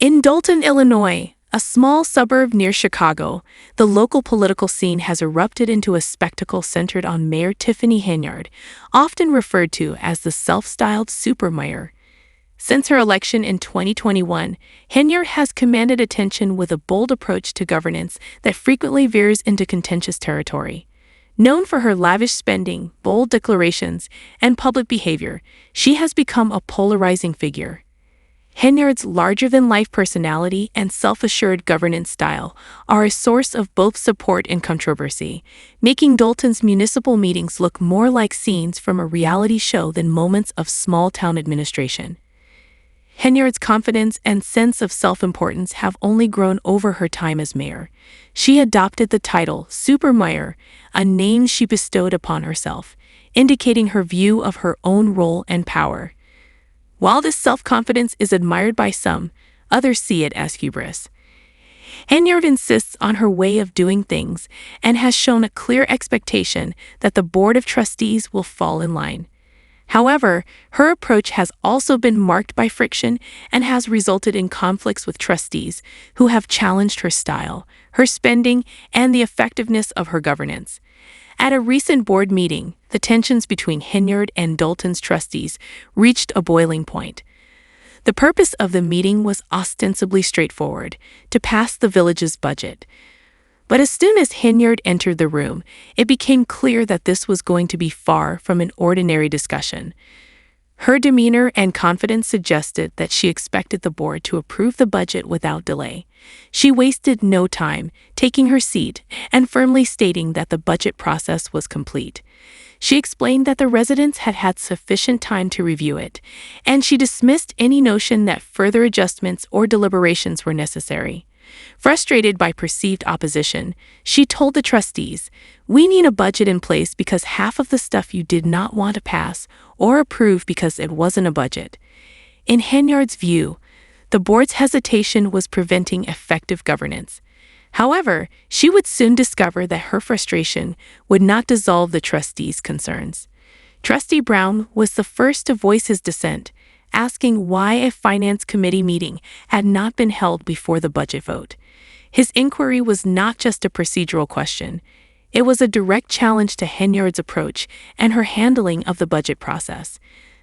In Dalton, Illinois, a small suburb near Chicago, the local political scene has erupted into a spectacle centered on Mayor Tiffany Henyard, often referred to as the self-styled super mayor. Since her election in 2021, Henyard has commanded attention with a bold approach to governance that frequently veers into contentious territory. Known for her lavish spending, bold declarations, and public behavior, she has become a polarizing figure. Henyard's larger-than-life personality and self-assured governance style are a source of both support and controversy, making Dalton's municipal meetings look more like scenes from a reality show than moments of small-town administration. Henyard's confidence and sense of self-importance have only grown over her time as mayor. She adopted the title Super Mayor, a name she bestowed upon herself, indicating her view of her own role and power. While this self-confidence is admired by some, others see it as hubris. Henyard insists on her way of doing things and has shown a clear expectation that the Board of Trustees will fall in line. However, her approach has also been marked by friction and has resulted in conflicts with trustees who have challenged her style, her spending, and the effectiveness of her governance. At a recent board meeting, the tensions between Henyard and Dalton's trustees reached a boiling point. The purpose of the meeting was ostensibly straightforward: to pass the village's budget. But as soon as Henyard entered the room, it became clear that this was going to be far from an ordinary discussion. Her demeanor and confidence suggested that she expected the board to approve the budget without delay. She wasted no time, taking her seat and firmly stating that the budget process was complete. She explained that the residents had had sufficient time to review it, and she dismissed any notion that further adjustments or deliberations were necessary. Frustrated by perceived opposition, she told the trustees, "We need a budget in place because half of the stuff you did not want to pass or approve because it wasn't a budget." In Henyard's view, the board's hesitation was preventing effective governance. However, she would soon discover that her frustration would not dissolve the trustees' concerns. Trustee Brown was the first to voice his dissent, asking why a finance committee meeting had not been held before the budget vote. His inquiry was not just a procedural question. It was a direct challenge to Henyard's approach and her handling of the budget process.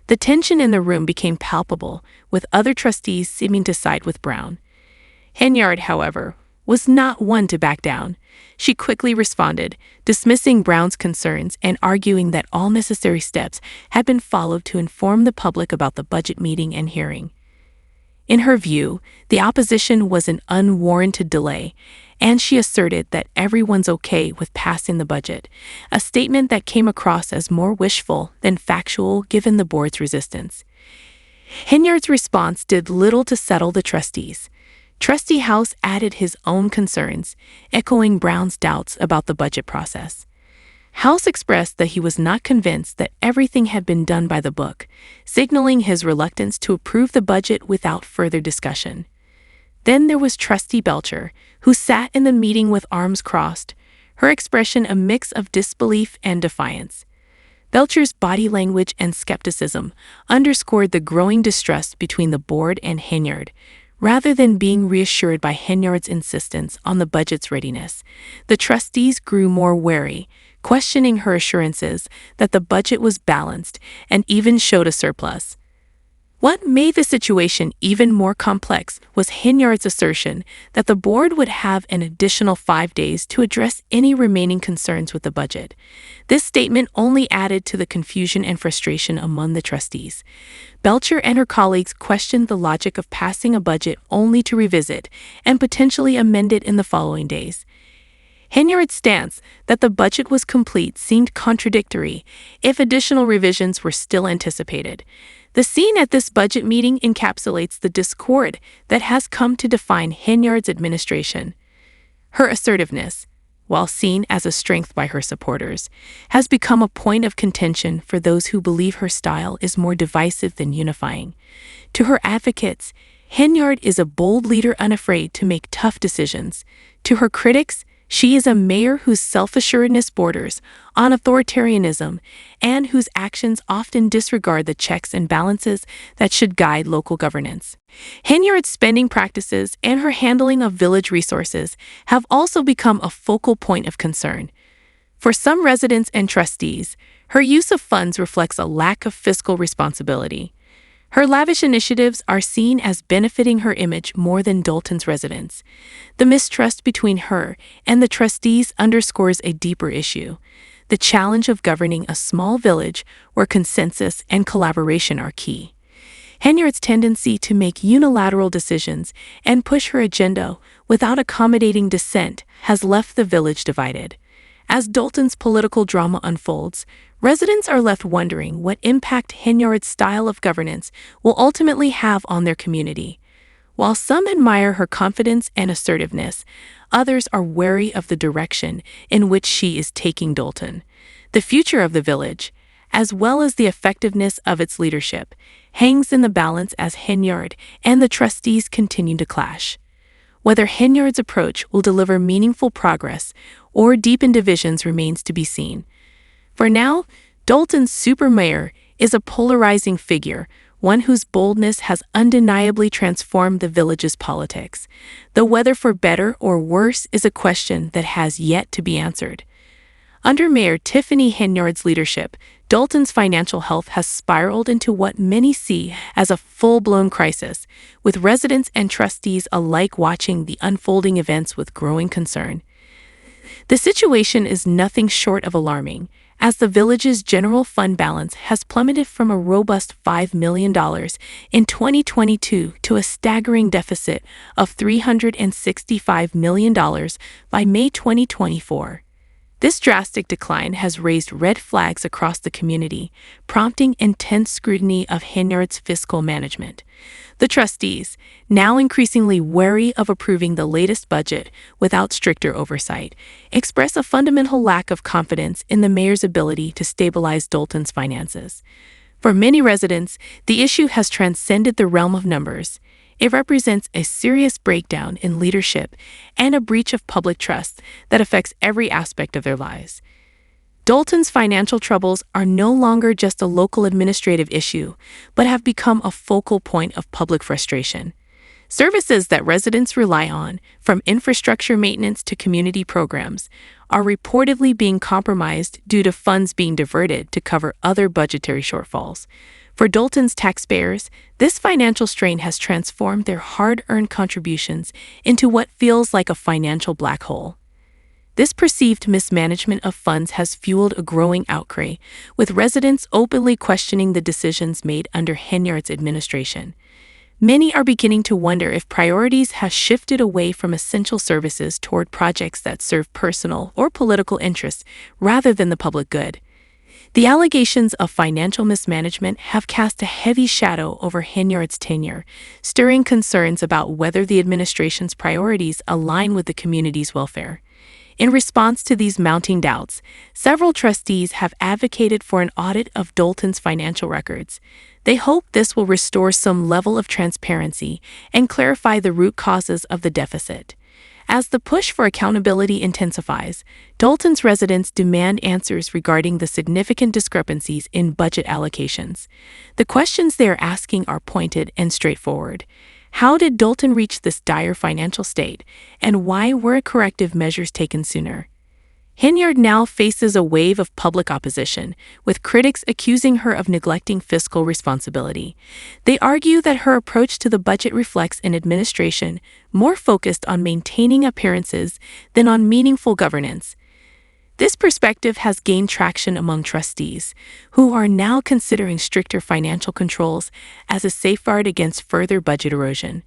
The tension in the room became palpable, with other trustees seeming to side with Brown. Henyard, however, was not one to back down. She quickly responded, dismissing Brown's concerns and arguing that all necessary steps had been followed to inform the public about the budget meeting and hearing. In her view, the opposition was an unwarranted delay, and she asserted that everyone's okay with passing the budget, a statement that came across as more wishful than factual given the board's resistance. Henyard's response did little to settle the trustees. Trustee House added his own concerns, echoing Brown's doubts about the budget process. House expressed that he was not convinced that everything had been done by the book, signaling his reluctance to approve the budget without further discussion. Then there was Trustee Belcher, who sat in the meeting with arms crossed, her expression a mix of disbelief and defiance. Belcher's body language and skepticism underscored the growing distrust between the board and Henyard. Rather than being reassured by Henyard's insistence on the budget's readiness, the trustees grew more wary, questioning her assurances that the budget was balanced and even showed a surplus. What made the situation even more complex was Henyard's assertion that the board would have an additional 5 days to address any remaining concerns with the budget. This statement only added to the confusion and frustration among the trustees. Belcher and her colleagues questioned the logic of passing a budget only to revisit and potentially amend it in the following days. Henyard's stance that the budget was complete seemed contradictory if additional revisions were still anticipated. The scene at this budget meeting encapsulates the discord that has come to define Henyard's administration. Her assertiveness, while seen as a strength by her supporters, has become a point of contention for those who believe her style is more divisive than unifying. To her advocates, Henyard is a bold leader unafraid to make tough decisions. To her critics, She is a mayor whose self-assuredness borders on authoritarianism and whose actions often disregard the checks and balances that should guide local governance. Henyard's spending practices and her handling of village resources have also become a focal point of concern. For some residents and trustees, her use of funds reflects a lack of fiscal responsibility. Her lavish initiatives are seen as benefiting her image more than Dalton's residents. The mistrust between her and the trustees underscores a deeper issue: the challenge of governing a small village where consensus and collaboration are key. Henyard's tendency to make unilateral decisions and push her agenda without accommodating dissent has left the village divided. As Dalton's political drama unfolds, residents are left wondering what impact Henyard's style of governance will ultimately have on their community. While some admire her confidence and assertiveness, others are wary of the direction in which she is taking Dalton. The future of the village, as well as the effectiveness of its leadership, hangs in the balance as Henyard and the trustees continue to clash. Whether Henyard's approach will deliver meaningful progress or deepen divisions remains to be seen. For now, Dalton's super mayor is a polarizing figure, one whose boldness has undeniably transformed the village's politics. The whether for better or worse is a question that has yet to be answered. Under Mayor Tiffany Henyard's leadership, Dalton's financial health has spiraled into what many see as a full-blown crisis, with residents and trustees alike watching the unfolding events with growing concern. The situation is nothing short of alarming, as the village's general fund balance has plummeted from a robust $5 million in 2022 to a staggering deficit of $365 million by May 2024. This drastic decline has raised red flags across the community, prompting intense scrutiny of Henyard's fiscal management. The trustees, now increasingly wary of approving the latest budget without stricter oversight, express a fundamental lack of confidence in the mayor's ability to stabilize Dalton's finances. For many residents, the issue has transcended the realm of numbers. It represents a serious breakdown in leadership and a breach of public trust that affects every aspect of their lives. Dalton's financial troubles are no longer just a local administrative issue, but have become a focal point of public frustration. Services that residents rely on, from infrastructure maintenance to community programs, are reportedly being compromised due to funds being diverted to cover other budgetary shortfalls. For Dalton's taxpayers, this financial strain has transformed their hard-earned contributions into what feels like a financial black hole. This perceived mismanagement of funds has fueled a growing outcry, with residents openly questioning the decisions made under Henyard's administration. Many are beginning to wonder if priorities have shifted away from essential services toward projects that serve personal or political interests rather than the public good. The allegations of financial mismanagement have cast a heavy shadow over Henyard's tenure, stirring concerns about whether the administration's priorities align with the community's welfare. In response to these mounting doubts, several trustees have advocated for an audit of Dalton's financial records. They hope this will restore some level of transparency and clarify the root causes of the deficit. As the push for accountability intensifies, Dalton's residents demand answers regarding the significant discrepancies in budget allocations. The questions they are asking are pointed and straightforward. How did Dalton reach this dire financial state, and why were corrective measures taken sooner? Henyard now faces a wave of public opposition, with critics accusing her of neglecting fiscal responsibility. They argue that her approach to the budget reflects an administration more focused on maintaining appearances than on meaningful governance. This perspective has gained traction among trustees, who are now considering stricter financial controls as a safeguard against further budget erosion.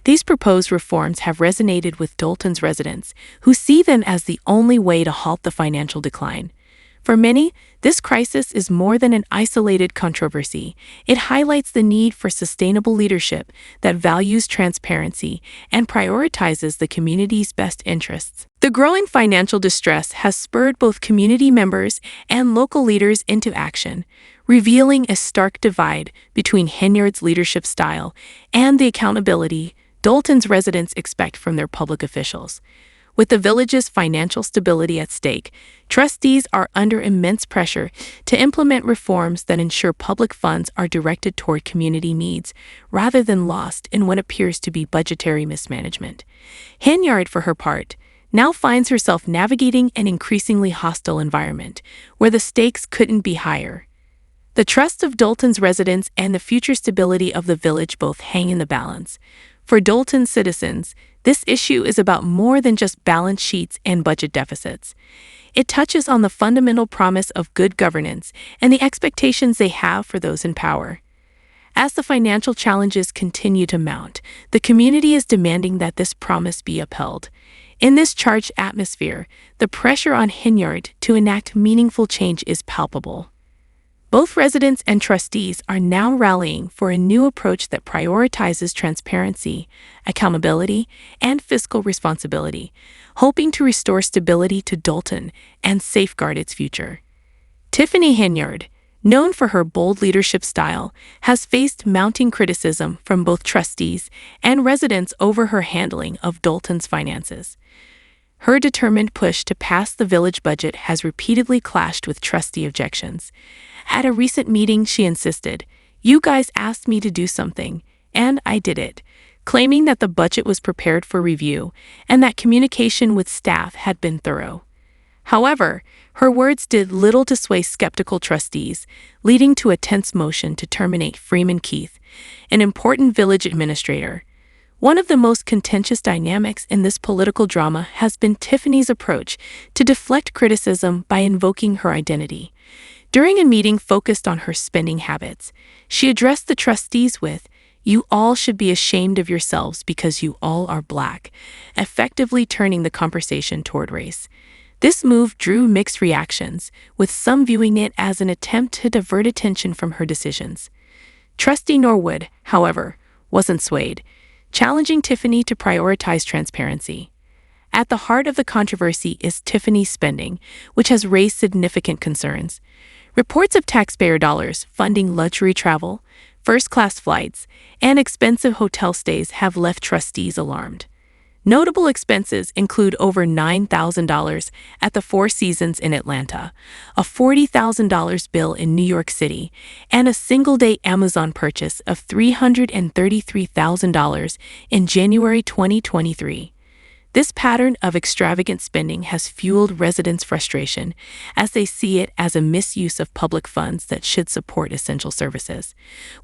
These proposed reforms have resonated with Dalton's residents, who see them as the only way to halt the financial decline. For many, this crisis is more than an isolated controversy. It highlights the need for sustainable leadership that values transparency and prioritizes the community's best interests. The growing financial distress has spurred both community members and local leaders into action, revealing a stark divide between Henyard's leadership style and the accountability Dalton's residents expect from their public officials. With the village's financial stability at stake, trustees are under immense pressure to implement reforms that ensure public funds are directed toward community needs rather than lost in what appears to be budgetary mismanagement. Henyard, for her part, now finds herself navigating an increasingly hostile environment where the stakes couldn't be higher. The trust of Dalton's residents and the future stability of the village both hang in the balance. For Dalton's citizens, this issue is about more than just balance sheets and budget deficits. It touches on the fundamental promise of good governance and the expectations they have for those in power. As the financial challenges continue to mount, the community is demanding that this promise be upheld. In this charged atmosphere, the pressure on Henyard to enact meaningful change is palpable. Both residents and trustees are now rallying for a new approach that prioritizes transparency, accountability, and fiscal responsibility, hoping to restore stability to Dalton and safeguard its future. Tiffany Henyard, known for her bold leadership style, has faced mounting criticism from both trustees and residents over her handling of Dalton's finances. Her determined push to pass the village budget has repeatedly clashed with trustee objections. At a recent meeting, she insisted, "You guys asked me to do something, and I did it," claiming that the budget was prepared for review and that communication with staff had been thorough. However, her words did little to sway skeptical trustees, leading to a tense motion to terminate Freeman Keith, an important village administrator. One of the most contentious dynamics in this political drama has been Tiffany's approach to deflect criticism by invoking her identity. During a meeting focused on her spending habits, she addressed the trustees with, "You all should be ashamed of yourselves because you all are Black," effectively turning the conversation toward race. This move drew mixed reactions, with some viewing it as an attempt to divert attention from her decisions. Trustee Norwood, however, wasn't swayed, challenging Tiffany to prioritize transparency. At the heart of the controversy is Tiffany's spending, which has raised significant concerns. Reports of taxpayer dollars funding luxury travel, first-class flights, and expensive hotel stays have left trustees alarmed. Notable expenses include over $9,000 at the Four Seasons in Atlanta, a $40,000 bill in New York City, and a single-day Amazon purchase of $333,000 in January 2023. This pattern of extravagant spending has fueled residents' frustration as they see it as a misuse of public funds that should support essential services.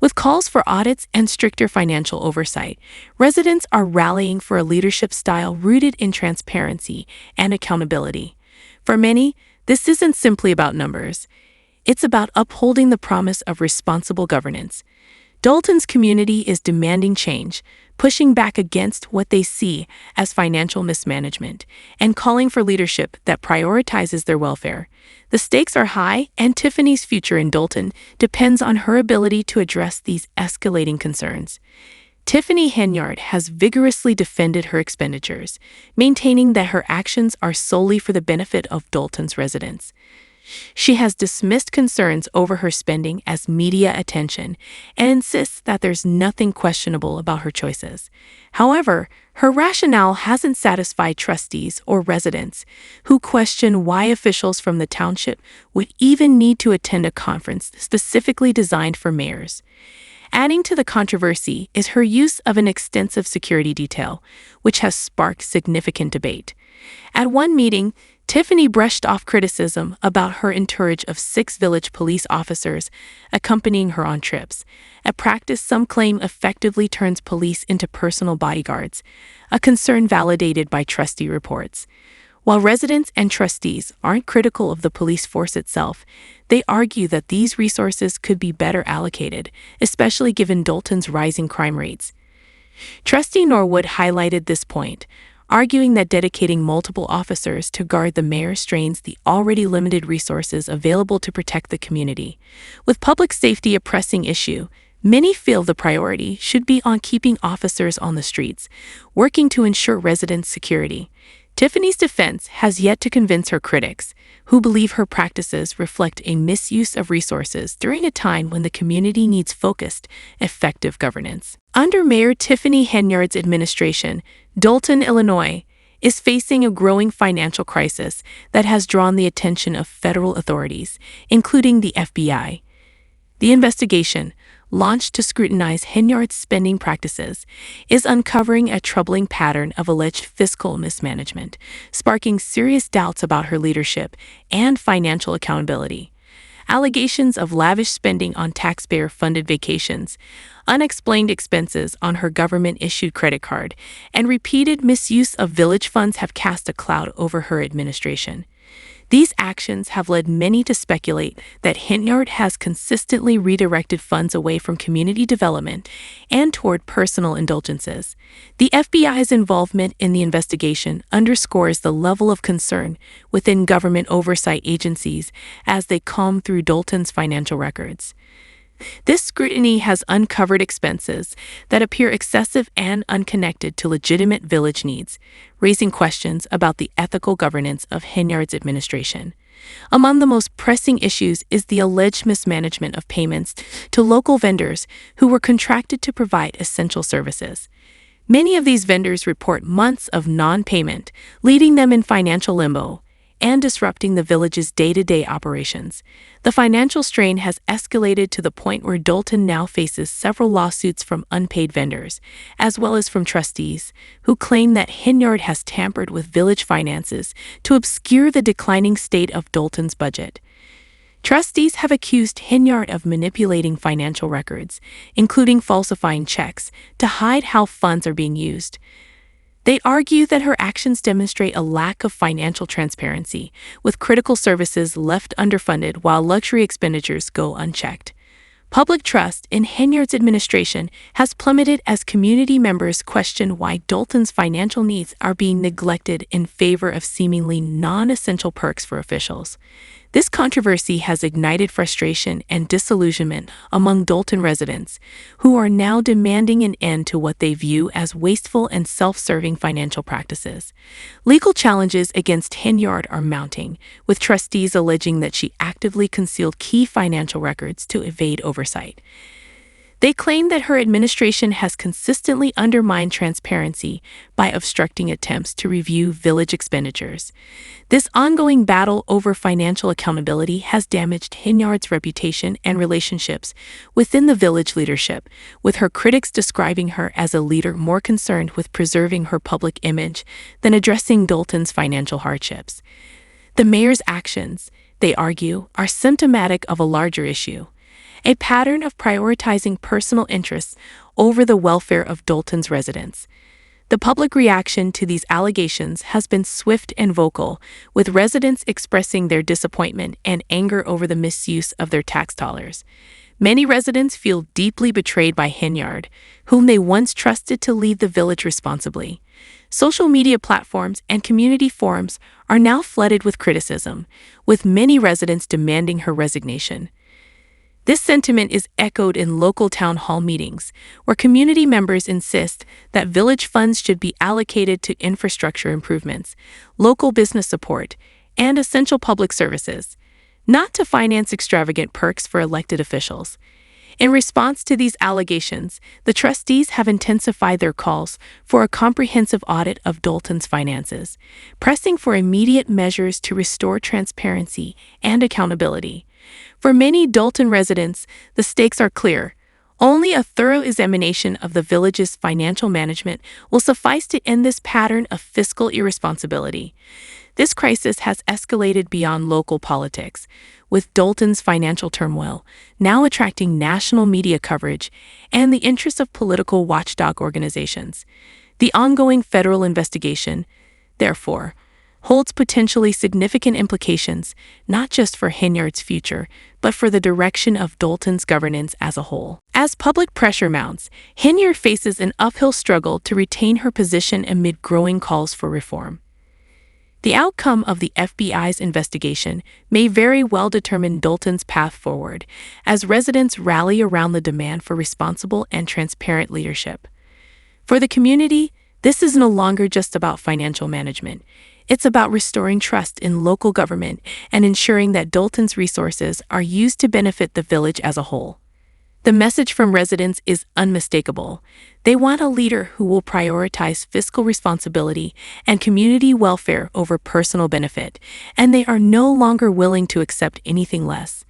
With calls for audits and stricter financial oversight, residents are rallying for a leadership style rooted in transparency and accountability. For many, this isn't simply about numbers. It's about upholding the promise of responsible governance. Dalton's community is demanding change, pushing back against what they see as financial mismanagement, and calling for leadership that prioritizes their welfare. The stakes are high, and Tiffany's future in Dalton depends on her ability to address these escalating concerns. Tiffany Henyard has vigorously defended her expenditures, maintaining that her actions are solely for the benefit of Dalton's residents. She has dismissed concerns over her spending as media attention and insists that there's nothing questionable about her choices. However, her rationale hasn't satisfied trustees or residents who question why officials from the township would even need to attend a conference specifically designed for mayors. Adding to the controversy is her use of an extensive security detail, which has sparked significant debate. At one meeting, Tiffany brushed off criticism about her entourage of 6 village police officers accompanying her on trips, a practice some claim effectively turns police into personal bodyguards, a concern validated by trustee reports. While residents and trustees aren't critical of the police force itself, they argue that these resources could be better allocated, especially given Dalton's rising crime rates. Trustee Norwood highlighted this point, arguing that dedicating multiple officers to guard the mayor strains the already limited resources available to protect the community. With public safety a pressing issue, many feel the priority should be on keeping officers on the streets, working to ensure residents' security. Tiffany's defense has yet to convince her critics, who believe her practices reflect a misuse of resources during a time when the community needs focused, effective governance. Under Mayor Tiffany Henyard's administration, Dalton, Illinois, is facing a growing financial crisis that has drawn the attention of federal authorities, including the FBI. The investigation, launched to scrutinize Henyard's spending practices, is uncovering a troubling pattern of alleged fiscal mismanagement, sparking serious doubts about her leadership and financial accountability. Allegations of lavish spending on taxpayer-funded vacations, unexplained expenses on her government-issued credit card, and repeated misuse of village funds have cast a cloud over her administration. These actions have led many to speculate that Henyard has consistently redirected funds away from community development and toward personal indulgences. The FBI's involvement in the investigation underscores the level of concern within government oversight agencies as they comb through Dalton's financial records. This scrutiny has uncovered expenses that appear excessive and unconnected to legitimate village needs, raising questions about the ethical governance of Henyard's administration. Among the most pressing issues is the alleged mismanagement of payments to local vendors who were contracted to provide essential services. Many of these vendors report months of non-payment, leaving them in financial limbo and disrupting the village's day-to-day operations. The financial strain has escalated to the point where Dalton now faces several lawsuits from unpaid vendors, as well as from trustees, who claim that Henyard has tampered with village finances to obscure the declining state of Dalton's budget. Trustees have accused Henyard of manipulating financial records, including falsifying checks, to hide how funds are being used. They argue that her actions demonstrate a lack of financial transparency, with critical services left underfunded while luxury expenditures go unchecked. Public trust in Henyard's administration has plummeted as community members question why Dalton's financial needs are being neglected in favor of seemingly non-essential perks for officials. This controversy has ignited frustration and disillusionment among Dalton residents, who are now demanding an end to what they view as wasteful and self-serving financial practices. Legal challenges against Henyard are mounting, with trustees alleging that she actively concealed key financial records to evade oversight. They claim that her administration has consistently undermined transparency by obstructing attempts to review village expenditures. This ongoing battle over financial accountability has damaged Henyard's reputation and relationships within the village leadership, with her critics describing her as a leader more concerned with preserving her public image than addressing Dalton's financial hardships. The mayor's actions, they argue, are symptomatic of a larger issue: a pattern of prioritizing personal interests over the welfare of Dalton's residents. The public reaction to these allegations has been swift and vocal, with residents expressing their disappointment and anger over the misuse of their tax dollars. Many residents feel deeply betrayed by Henyard, whom they once trusted to lead the village responsibly. Social media platforms and community forums are now flooded with criticism, with many residents demanding her resignation. This sentiment is echoed in local town hall meetings, where community members insist that village funds should be allocated to infrastructure improvements, local business support, and essential public services, not to finance extravagant perks for elected officials. In response to these allegations, the trustees have intensified their calls for a comprehensive audit of Dalton's finances, pressing for immediate measures to restore transparency and accountability. For many Dalton residents, the stakes are clear. Only a thorough examination of the village's financial management will suffice to end this pattern of fiscal irresponsibility. This crisis has escalated beyond local politics, with Dalton's financial turmoil now attracting national media coverage and the interest of political watchdog organizations. The ongoing federal investigation, therefore, holds potentially significant implications not just for Henyard's future, but for the direction of Dalton's governance as a whole. As public pressure mounts, Henyard faces an uphill struggle to retain her position amid growing calls for reform. The outcome of the FBI's investigation may very well determine Dalton's path forward, as residents rally around the demand for responsible and transparent leadership. For the community, this is no longer just about financial management. It's about restoring trust in local government and ensuring that Dalton's resources are used to benefit the village as a whole. The message from residents is unmistakable. They want a leader who will prioritize fiscal responsibility and community welfare over personal benefit, and they are no longer willing to accept anything less.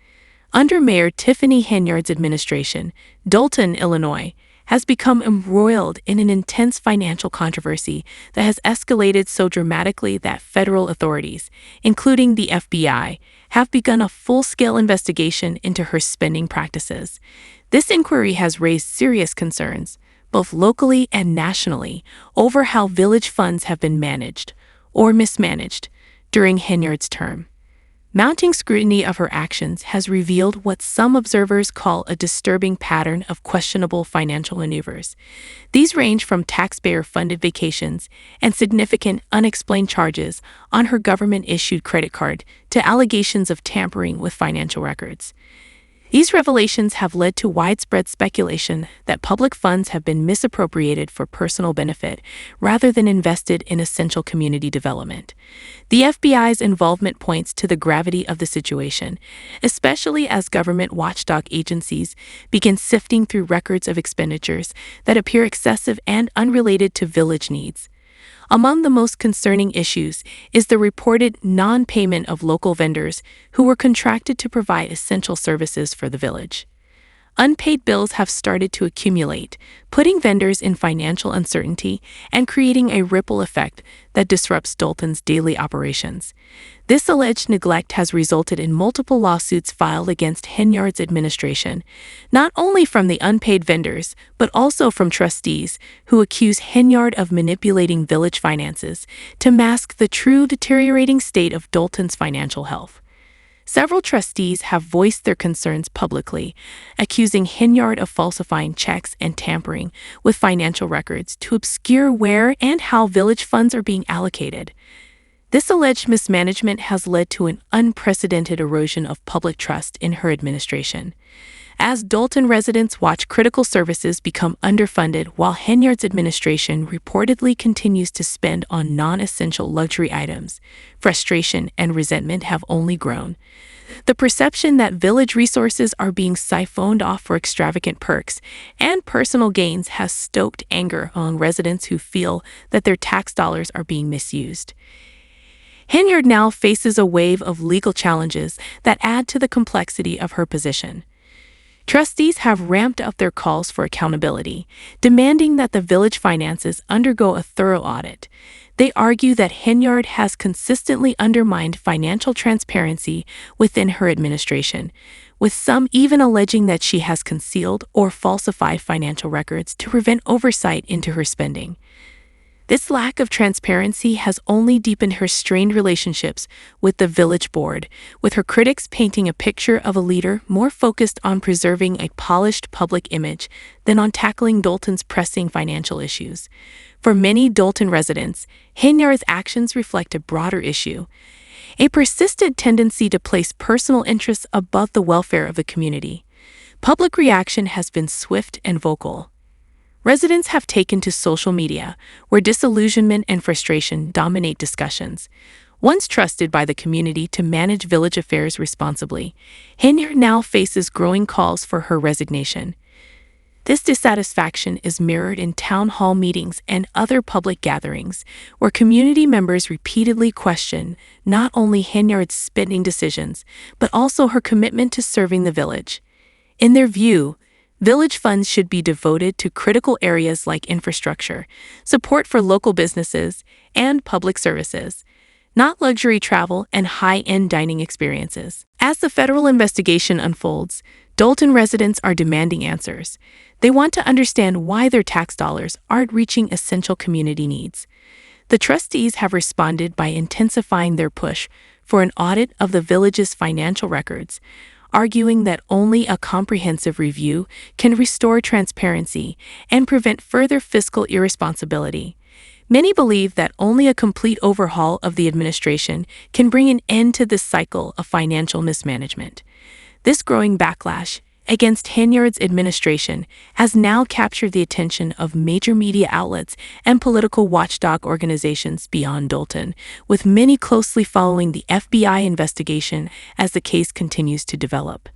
Under Mayor Tiffany Henyard's administration, Dalton, Illinois, has become embroiled in an intense financial controversy that has escalated so dramatically that federal authorities, including the FBI, have begun a full-scale investigation into her spending practices. This inquiry has raised serious concerns, both locally and nationally, over how village funds have been managed or mismanaged during Henyard's term. Mounting scrutiny of her actions has revealed what some observers call a disturbing pattern of questionable financial maneuvers. These range from taxpayer-funded vacations and significant unexplained charges on her government-issued credit card to allegations of tampering with financial records. These revelations have led to widespread speculation that public funds have been misappropriated for personal benefit rather than invested in essential community development. The FBI's involvement points to the gravity of the situation, especially as government watchdog agencies begin sifting through records of expenditures that appear excessive and unrelated to village needs. Among the most concerning issues is the reported non-payment of local vendors who were contracted to provide essential services for the village. Unpaid bills have started to accumulate, putting vendors in financial uncertainty and creating a ripple effect that disrupts Dalton's daily operations. This alleged neglect has resulted in multiple lawsuits filed against Henyard's administration, not only from the unpaid vendors, but also from trustees who accuse Henyard of manipulating village finances to mask the true deteriorating state of Dalton's financial health. Several trustees have voiced their concerns publicly, accusing Henyard of falsifying checks and tampering with financial records to obscure where and how village funds are being allocated. This alleged mismanagement has led to an unprecedented erosion of public trust in her administration. As Dalton residents watch critical services become underfunded while Henyard's administration reportedly continues to spend on non-essential luxury items, frustration and resentment have only grown. The perception that village resources are being siphoned off for extravagant perks and personal gains has stoked anger among residents who feel that their tax dollars are being misused. Henyard now faces a wave of legal challenges that add to the complexity of her position. Trustees have ramped up their calls for accountability, demanding that the village finances undergo a thorough audit. They argue that Henyard has consistently undermined financial transparency within her administration, with some even alleging that she has concealed or falsified financial records to prevent oversight into her spending. This lack of transparency has only deepened her strained relationships with the village board, with her critics painting a picture of a leader more focused on preserving a polished public image than on tackling Dalton's pressing financial issues. For many Dalton residents, Henyard's actions reflect a broader issue, a persistent tendency to place personal interests above the welfare of the community. Public reaction has been swift and vocal. Residents have taken to social media, where disillusionment and frustration dominate discussions. Once trusted by the community to manage village affairs responsibly, Henyard now faces growing calls for her resignation. This dissatisfaction is mirrored in town hall meetings and other public gatherings, where community members repeatedly question not only Henyard's spending decisions, but also her commitment to serving the village. In their view, village funds should be devoted to critical areas like infrastructure, support for local businesses, and public services, not luxury travel and high-end dining experiences. As the federal investigation unfolds, Dalton residents are demanding answers. They want to understand why their tax dollars aren't reaching essential community needs. The trustees have responded by intensifying their push for an audit of the village's financial records, arguing that only a comprehensive review can restore transparency and prevent further fiscal irresponsibility. Many believe that only a complete overhaul of the administration can bring an end to this cycle of financial mismanagement. This growing backlash against Henyard's administration has now captured the attention of major media outlets and political watchdog organizations beyond Dalton, with many closely following the FBI investigation as the case continues to develop.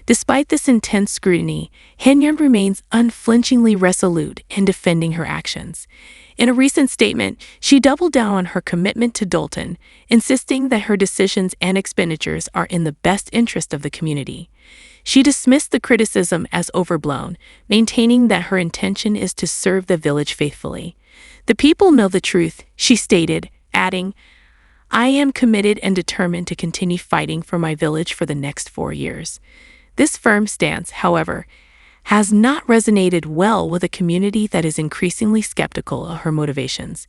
Despite this intense scrutiny, Henyard remains unflinchingly resolute in defending her actions. In a recent statement, she doubled down on her commitment to Dalton, insisting that her decisions and expenditures are in the best interest of the community. She dismissed the criticism as overblown, maintaining that her intention is to serve the village faithfully. "The people know the truth," she stated, adding, "I am committed and determined to continue fighting for my village for the next 4 years." This firm stance, however, has not resonated well with a community that is increasingly skeptical of her motivations.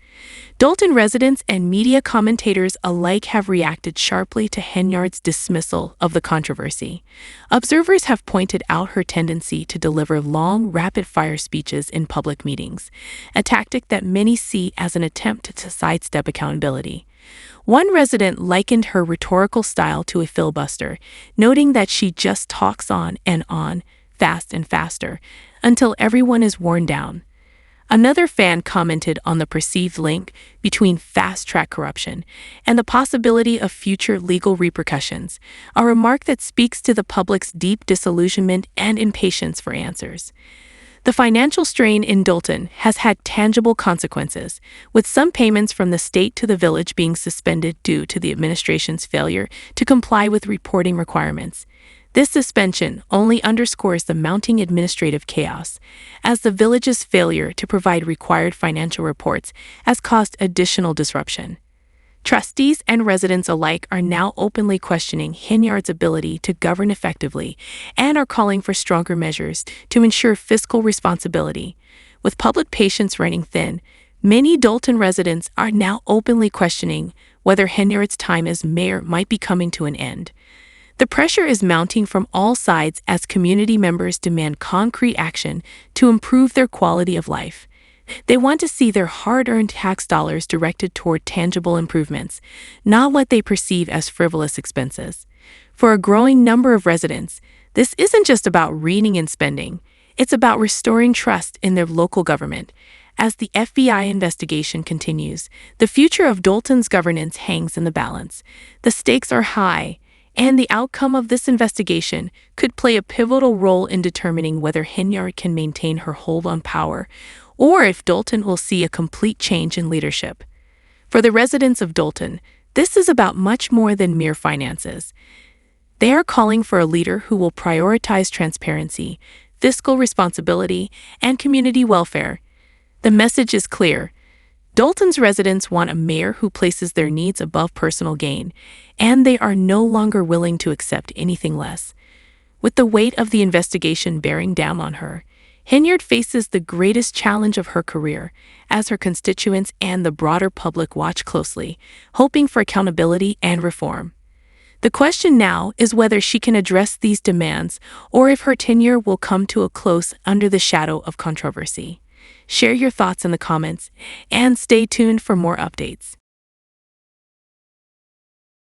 Dalton residents and media commentators alike have reacted sharply to Henyard's dismissal of the controversy. Observers have pointed out her tendency to deliver long, rapid-fire speeches in public meetings, a tactic that many see as an attempt to sidestep accountability. One resident likened her rhetorical style to a filibuster, noting that she just talks on, fast and faster, until everyone is worn down. Another fan commented on the perceived link between fast-track corruption and the possibility of future legal repercussions, a remark that speaks to the public's deep disillusionment and impatience for answers. The financial strain in Dalton has had tangible consequences, with some payments from the state to the village being suspended due to the administration's failure to comply with reporting requirements. This suspension only underscores the mounting administrative chaos, as the village's failure to provide required financial reports has caused additional disruption. Trustees and residents alike are now openly questioning Henyard's ability to govern effectively and are calling for stronger measures to ensure fiscal responsibility. With public patience running thin, many Dalton residents are now openly questioning whether Henyard's time as mayor might be coming to an end. The pressure is mounting from all sides as community members demand concrete action to improve their quality of life. They want to see their hard-earned tax dollars directed toward tangible improvements, not what they perceive as frivolous expenses. For a growing number of residents, this isn't just about reading and spending, it's about restoring trust in their local government. As the FBI investigation continues, the future of Dalton's governance hangs in the balance. The stakes are high, and the outcome of this investigation could play a pivotal role in determining whether Henyard can maintain her hold on power, or if Dalton will see a complete change in leadership. For the residents of Dalton, this is about much more than mere finances. They are calling for a leader who will prioritize transparency, fiscal responsibility, and community welfare. The message is clear. Dalton's residents want a mayor who places their needs above personal gain, and they are no longer willing to accept anything less. With the weight of the investigation bearing down on her, Henyard faces the greatest challenge of her career, as her constituents and the broader public watch closely, hoping for accountability and reform. The question now is whether she can address these demands or if her tenure will come to a close under the shadow of controversy. Share your thoughts in the comments and stay tuned for more updates.